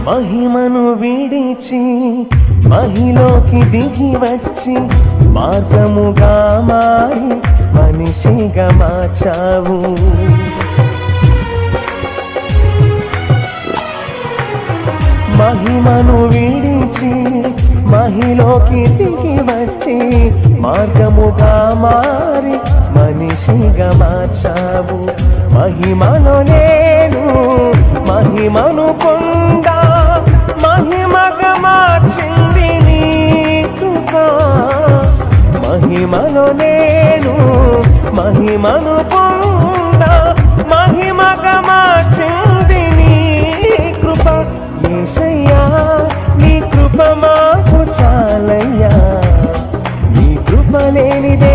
మహిమను విడిచి మహిలోకి దిగి వచ్చి మార్గముగా మారి మనిషిగా మార్చావు. మహిమను విడిచి మహిలోకి దిగి వచ్చి మార్గముగా మారి మనిషిగా మార్చావు. మహిమను నేను మహిమను పొందా మహిమగా మార్చింది నీ కృప. మహిమను నేను మహిమను పొందా మహిమగా మార్చింది నీ కృప. యేసయ్యా నీ కృప మాకు చాలయ్యా, నీ కృప లేనిదే